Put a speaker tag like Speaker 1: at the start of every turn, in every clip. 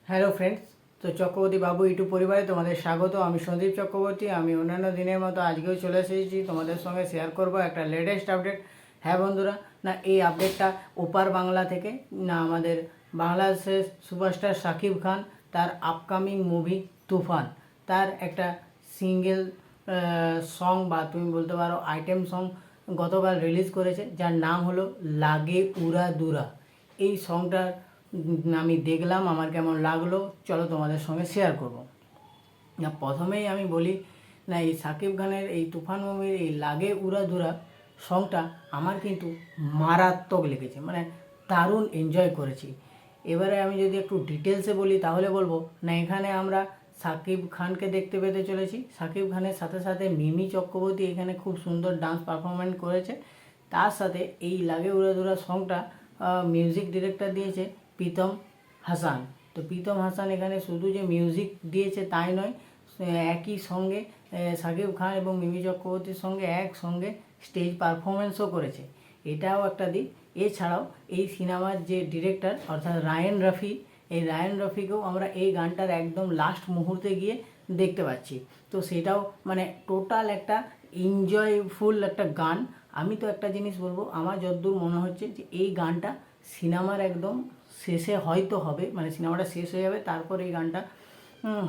Speaker 1: Hello friends, তো চক্রবর্তী বাবু YouTube পরিবারে তোমাদের স্বাগত। আমি সন্দীপ চক্রবর্তী। আমি অন্যান্য দিনের মতো আজকেও চলে এসেছি তোমাদের সঙ্গে শেয়ার করব একটা লেটেস্ট আপডেট। হ্যাঁ বন্ধুরা, না এই আপডেটটা ওপার বাংলা থেকে, না আমাদের বাংলাদেশের সুপারস্টার শাকিব খান তার আপকামিং মুভি তুফান, তার একটা সিঙ্গেল সং বা তুমি বলতে পারো আইটেম সং গতকাল রিলিজ করেছে, যার নাম হলো লাগে উড়া দুরা। এই সংটার আমি দেখলাম, আমার কেমন লাগলো চলো তোমাদের সঙ্গে শেয়ার করব। না প্রথমেই আমি বলি, না এই শাকিব খানের এই তুফান মুভির এই লাগে উড়া দুরা সংটা আমার কিন্তু মারাত্মক লেগেছে, মানে দারুণ এনজয় করেছি। এবারে আমি যদি একটু ডিটেলসে বলি তাহলে বলবো, না এখানে আমরা শাকিব খানকে দেখতে পেতে চলেছি। শাকিব খানের সাথে সাথে মিমি চক্রবর্তী এখানে খুব সুন্দর ডান্স পারফরমেন্স করেছে। তার সাথে এই লাগে উড়া দুরা সংটা মিউজিক ডিরেক্টর দিয়েছে প্রীতম হাসান। তো প্রীতম হাসান এখানে শুধু যে মিউজিক দিয়েছে তাই নয়, একই সঙ্গে শাকিব খান এবং মিমি চক্রবর্তীর সঙ্গে একসঙ্গে স্টেজ পারফরমেন্সও করেছে, এটাও একটা দিক। এছাড়াও এই সিনেমার যে ডিরেক্টর অর্থাৎ রায়ান রফি, এই রায়ান রফিকেও আমরা এই গানটার একদম লাস্ট মুহূর্তে গিয়ে দেখতে পাচ্ছি। তো সেটাও মানে টোটাল একটা এনজয়ফুল একটা গান। আমি তো একটা জিনিস বলবো, আমার যতদূর মনে হচ্ছে যে এই গানটা সিনেমার একদম শেষে হয়তো হবে, মানে সিনেমাটা শেষ হয়ে যাবে তারপর এই গানটা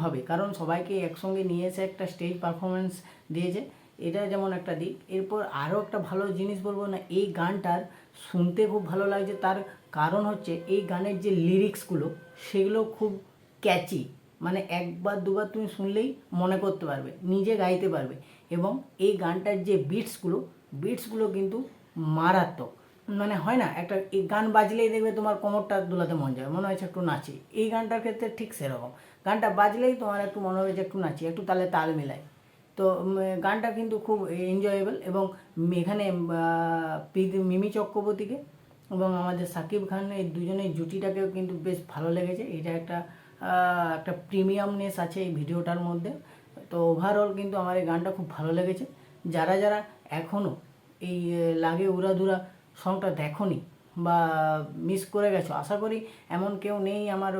Speaker 1: হবে, কারণ সবাইকে একসঙ্গে নিয়ে এসে একটা স্টেজ পারফরমেন্স দিয়েছে, এটা যেমন একটা দিক। এরপর আরও একটা ভালো জিনিস বলবো, না এই গানটার শুনতে খুব ভালো লাগছে, তার কারণ হচ্ছে এই গানের যে লিরিক্সগুলো সেগুলো খুব ক্যাচি, মানে একবার দুবার তুমি শুনলেই মনে করতে পারবে, নিজে গাইতে পারবে। এবং এই গানটার যে বিটসগুলো কিন্তু মারাত্মক, মানে হয় না একটা এই গান বাজলেই দেখবে তোমার কোমরটা দোলাতে মন যায়, মনে হচ্ছে একটু নাচি। এই গানটার ক্ষেত্রে ঠিক সেরকম, গানটা বাজলেই তোমার একটু মনে হবে যে একটু নাচি, একটু তালে তাল মিলাই। তো গানটা কিন্তু খুব এনজয়েবল। এবং এখানে মিমি চক্রবর্তীকে এবং আমাদের শাকিব খান এই দুজনের জুটিটাকেও কিন্তু বেশ ভালো লেগেছে। এটা একটা প্রিমিয়ামনেস আছে এই ভিডিওটার মধ্যে। তো ওভারঅল কিন্তু আমার এই গানটা খুব ভালো লেগেছে। যারা যারা এখনও এই লাগে উড়াধুরা সংটা দেখোনি বা মিস করে গেছো, আশা করি এমন কেউ নেই আমার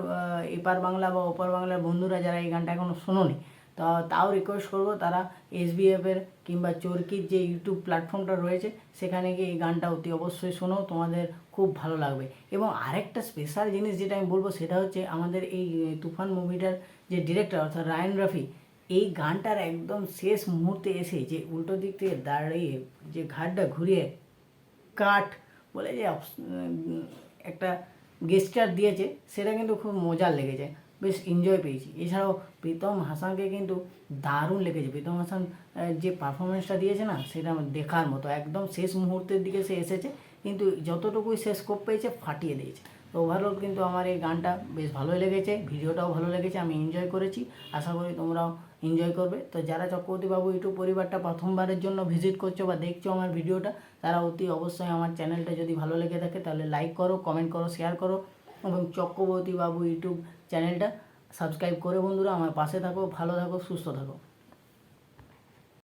Speaker 1: এপার বাংলা বা ওপার বাংলার বন্ধুরা যারা এই গানটা এখনও শোনোনি। তো তাও রিকোয়েস্ট করবো, তারা এসবিএফের কিংবা চরকির যে ইউটিউব প্ল্যাটফর্মটা রয়েছে সেখানে গিয়ে এই গানটা অতি অবশ্যই শোনো, তোমাদের খুব ভালো লাগবে। এবং আরেকটা স্পেশাল জিনিস যেটা আমি বলবো সেটা হচ্ছে আমাদের এই তুফান মুভিটার যে ডিরেক্টর অর্থাৎ রায়ান রফি, এই গানটার একদম শেষ মুহূর্তে এসে যে উল্টো দিক থেকে দাঁড়িয়ে যে ঘাটটা ঘুরিয়ে কাট বলে যে একটা গেস্টার দিয়েছে, সেটা কিন্তু খুব মজার লেগেছে, বেশ এনজয় পেয়েছি। এছাড়াও প্রীতম হাসানকে কিন্তু দারুণ লেগেছে। প্রীতম হাসান যে পারফরমেন্সটা দিয়েছে না, সেটা আমার দেখার মতো। একদম শেষ মুহূর্তের দিকে সে এসেছে, কিন্তু যতটুকুই সে স্কোপ পেয়েছে ফাটিয়ে দিয়েছে। তো ওভারঅল কিন্তু আমার এই গানটা বেশ ভালোই লেগেছে, ভিডিওটাও ভালো লেগেছে, আমি এনজয় করেছি, আশা করি তোমরাও এনজয় করবে। তো যারা চক্রবর্তী বাবু ইউটিউব পরিবারটা প্রথমবারের জন্য ভিজিট করছো বা দেখছো আমার ভিডিওটা, তারা অতি অবশ্যই আমার চ্যানেলটা যদি ভালো লেগে থাকে তাহলে লাইক করো, কমেন্ট করো, শেয়ার করো এবং চক্রবর্তী বাবু ইউটিউব চ্যানেলটা সাবস্ক্রাইব করে বন্ধুরা আমার পাশে থাকো। ভালো থাকো, সুস্থ থাকো।